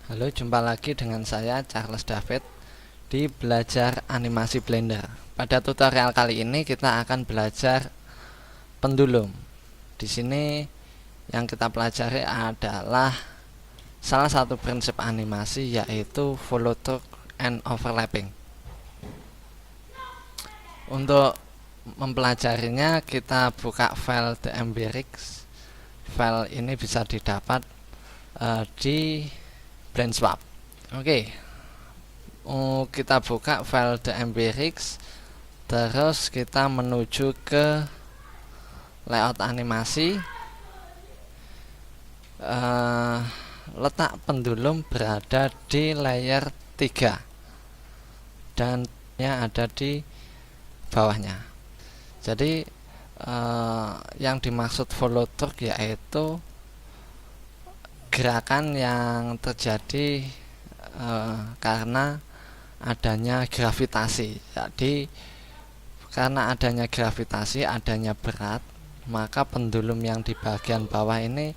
Halo, jumpa lagi dengan saya Charles David di Belajar Animasi Blender. Pada tutorial kali ini kita akan belajar pendulum. Di sini yang kita pelajari adalah salah satu prinsip animasi, yaitu follow through and overlapping. Untuk mempelajarinya kita buka file DMBRix. File ini bisa didapat di BlendSwap. Oke, kita buka file DMBRix, terus kita menuju ke layout animasi. Letak pendulum berada di layer 3 dan ada di bawahnya. Jadi yang dimaksud follow through yaitu gerakan yang terjadi karena adanya gravitasi. Jadi karena adanya gravitasi, adanya berat, maka pendulum yang di bagian bawah ini,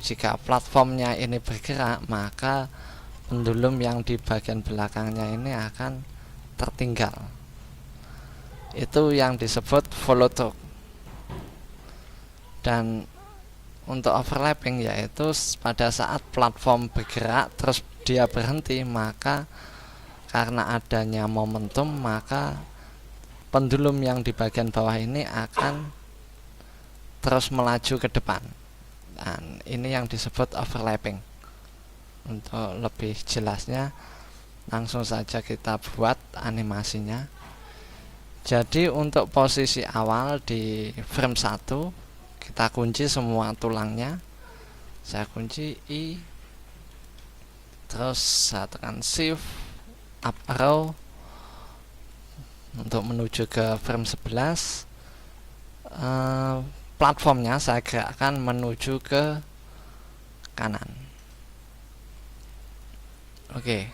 jika platformnya ini bergerak, maka pendulum yang di bagian belakangnya ini akan tertinggal. Itu yang disebut follow through. Dan untuk overlapping yaitu pada saat platform bergerak terus dia berhenti, maka karena adanya momentum, maka pendulum yang di bagian bawah ini akan terus melaju ke depan. Dan ini yang disebut overlapping. Untuk lebih jelasnya, langsung saja kita buat animasinya. Jadi untuk posisi awal di frame 1, kita kunci semua tulangnya. Saya kunci I, terus saya tekan shift up arrow untuk menuju ke frame 11. Platformnya saya gerakkan menuju ke kanan. Oke,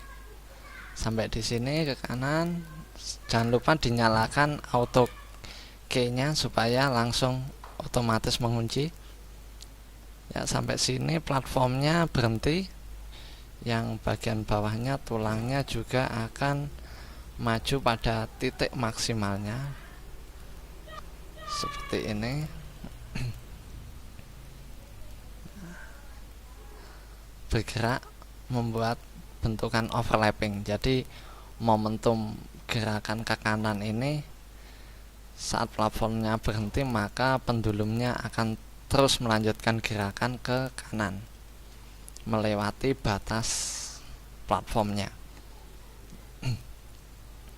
sampai di sini ke kanan. Jangan lupa dinyalakan auto key-nya supaya langsung otomatis mengunci. Ya, sampai sini platformnya berhenti. Yang bagian bawahnya, tulangnya juga akan maju pada titik maksimalnya seperti ini. Bergerak membuat bentukan overlapping. Jadi momentum gerakan ke kanan ini, saat platformnya berhenti, maka pendulumnya akan terus melanjutkan gerakan ke kanan melewati batas platformnya.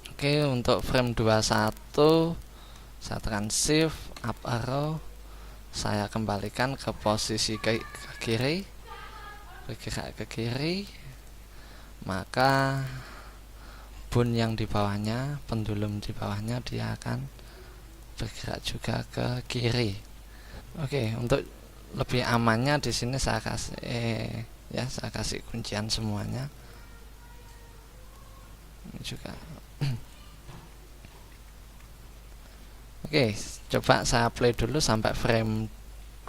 Oke, untuk frame 21 saya tekan shift up arrow, saya kembalikan ke posisi ke kiri, bergerak ke kiri, maka bone yang di bawahnya, pendulum di bawahnya, dia akan bergerak juga ke kiri. Oke, untuk lebih amannya di sini saya kasih kuncian semuanya. Ini juga. Oke, coba saya play dulu sampai frame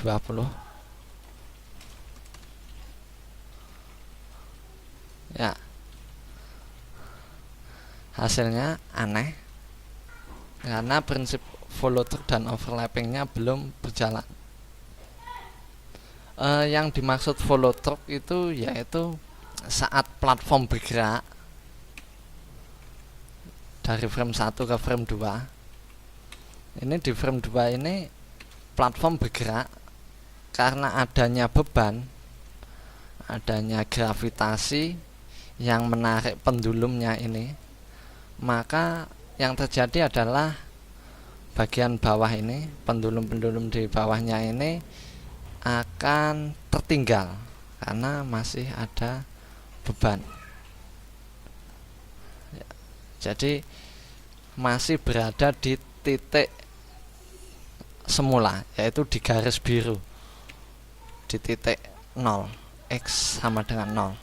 20. Ya, hasilnya aneh karena prinsip follow through dan overlappingnya belum berjalan. Yang dimaksud follow through itu yaitu saat platform bergerak dari frame 1 ke frame 2. Ini di frame 2 ini platform bergerak karena adanya beban, adanya gravitasi yang menarik pendulumnya ini. Maka yang terjadi adalah bagian bawah ini, pendulum-pendulum di bawahnya ini akan tertinggal karena masih ada beban. Jadi masih berada di titik semula, yaitu di garis biru, di titik 0, X sama dengan 0.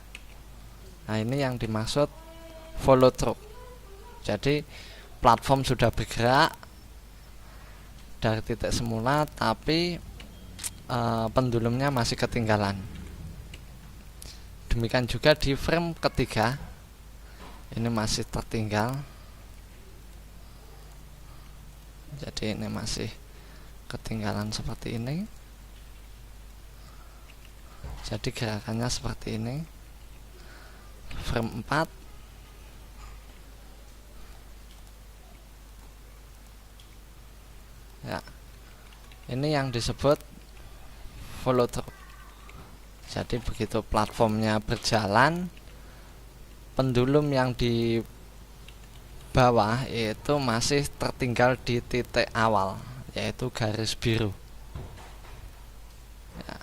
Nah, ini yang dimaksud follow through. Jadi platform sudah bergerak dari titik semula, tapi pendulumnya masih ketinggalan. Demikian juga di frame ketiga, ini masih tertinggal, jadi ini masih ketinggalan seperti ini. Jadi gerakannya seperti ini. Frame 4, ya, ini yang disebut follow through. Jadi begitu platformnya berjalan, pendulum yang di bawah itu masih tertinggal di titik awal, yaitu garis biru. Ya,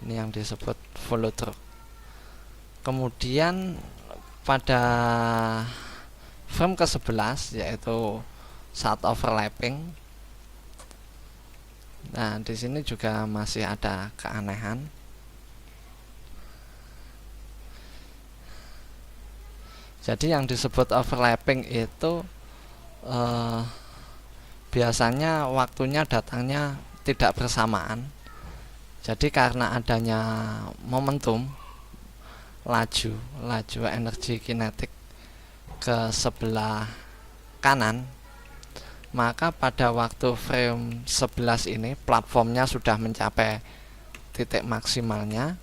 ini yang disebut follow through. Kemudian pada frame ke-11 yaitu saat overlapping. Nah, di sini juga masih ada keanehan. Jadi yang disebut overlapping itu biasanya waktunya datangnya tidak bersamaan. Jadi karena adanya momentum laju energi kinetik ke sebelah kanan, maka pada waktu frame 11 ini platformnya sudah mencapai titik maksimalnya.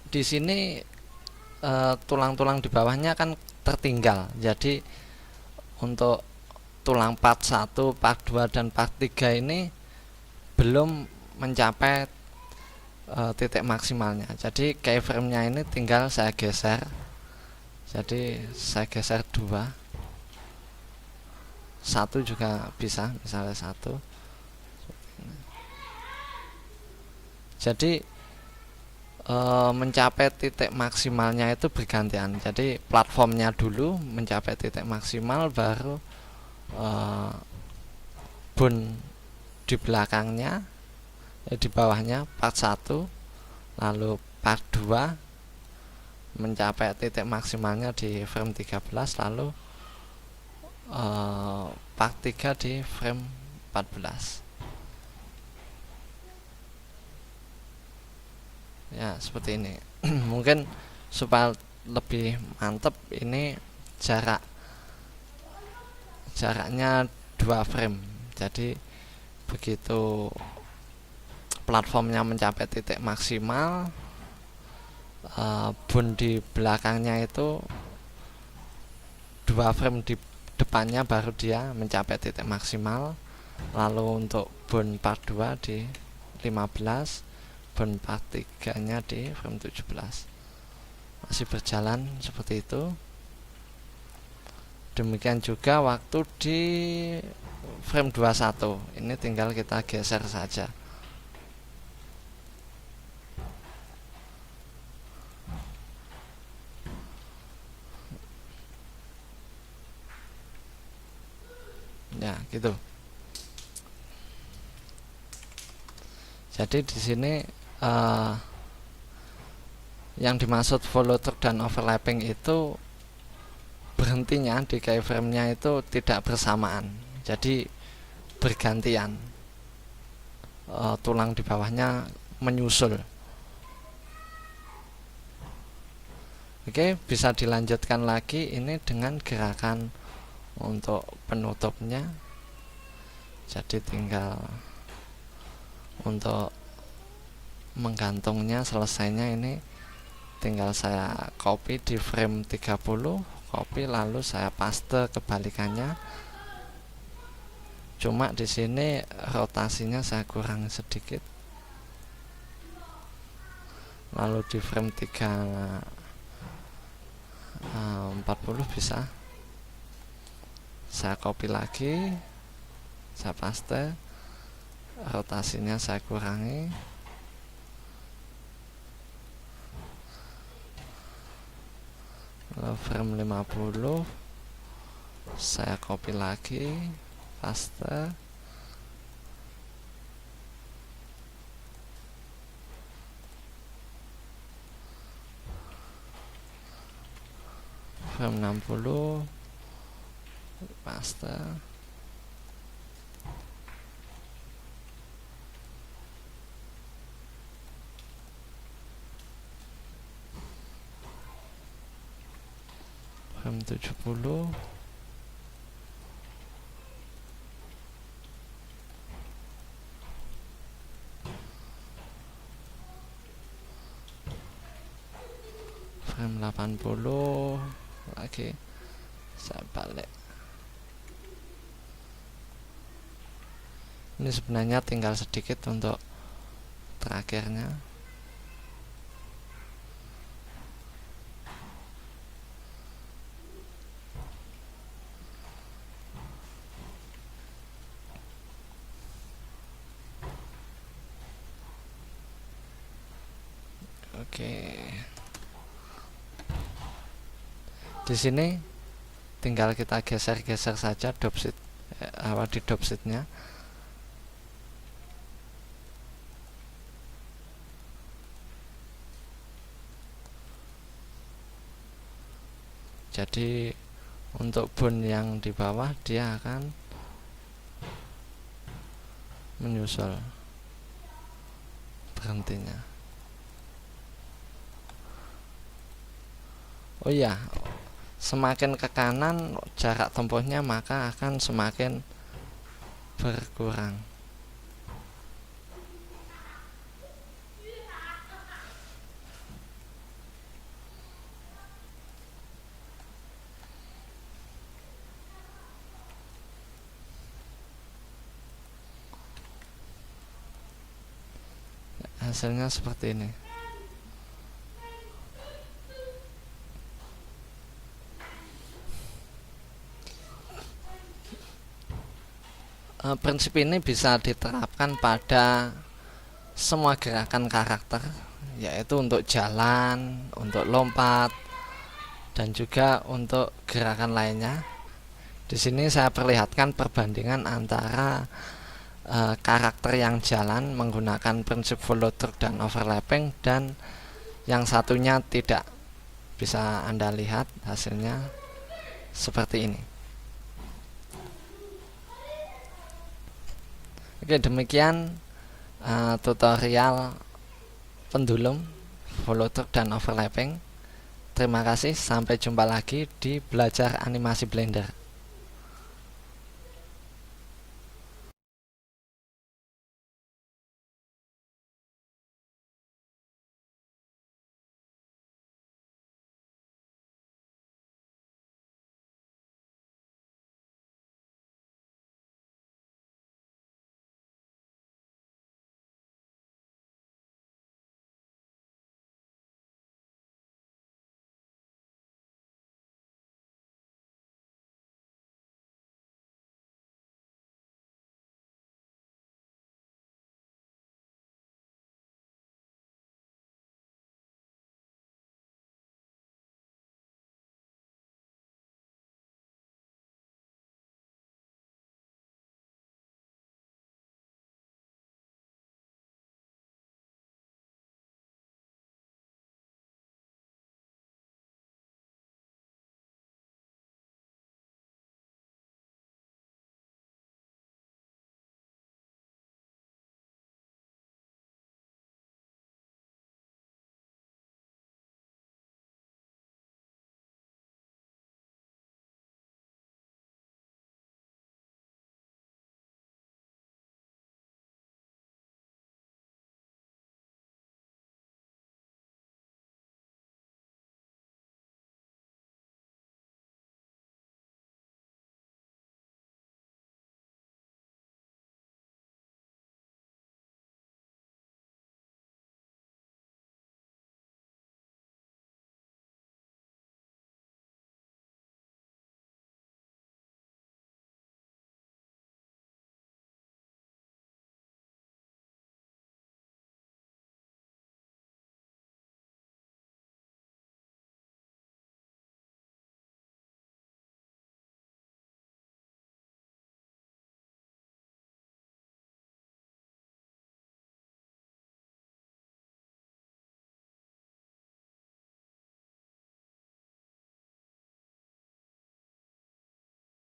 Di sini tulang-tulang di bawahnya kan tertinggal. Jadi untuk tulang part 1, part 2 dan part 3 ini belum mencapai titik maksimalnya. Jadi keyframe-nya ini tinggal saya geser. Jadi saya geser 2. 1 juga bisa, misalnya 1. Jadi mencapai titik maksimalnya itu bergantian. Jadi platformnya dulu mencapai titik maksimal, baru bone di belakangnya, di bawahnya part 1, lalu part 2 mencapai titik maksimalnya di frame 13, lalu part 3 di frame 14. Ya, seperti ini. Mungkin supaya lebih mantap, ini jaraknya 2 frame. Jadi begitu platformnya mencapai titik maksimal, bone di belakangnya itu 2 frame di depannya baru dia mencapai titik maksimal. Lalu untuk bone part 2 di 15, bone part 3 nya di frame 17. Masih berjalan seperti itu. Demikian juga waktu di frame 21, ini tinggal kita geser saja. Ya, gitu. Jadi di sini yang dimaksud follow through dan overlapping itu berhentinya di keyframe-nya itu tidak bersamaan. Jadi bergantian. Tulang di bawahnya menyusul. Oke, bisa dilanjutkan lagi ini dengan gerakan untuk penutupnya. Jadi tinggal untuk menggantungnya, selesainya ini tinggal saya copy di frame 30, copy lalu saya paste kebalikannya. Cuma di sini rotasinya saya kurang sedikit. Lalu di frame 40 bisa saya copy lagi, saya paste, rotasinya saya kurangi. Lalu frame 50 saya copy lagi, paste, frame 60 paste, 670. Frame 80 lagi, saya balik. Ini sebenarnya tinggal sedikit untuk terakhirnya. Oke. Di sini tinggal kita geser-geser saja dropsheet di dropsheetnya. Jadi untuk bone yang di bawah dia akan menyusul berhentinya. Oh iya, semakin ke kanan jarak tempuhnya maka akan semakin berkurang. Hasilnya seperti ini. Prinsip ini bisa diterapkan pada semua gerakan karakter, yaitu untuk jalan, untuk lompat, dan juga untuk gerakan lainnya. Di sini saya perlihatkan perbandingan antara karakter yang jalan menggunakan prinsip follow through dan overlapping, dan yang satunya tidak. Bisa Anda lihat hasilnya seperti ini. Oke, demikian tutorial pendulum, follow through dan overlapping. Terima kasih, sampai jumpa lagi di Belajar Animasi Blender.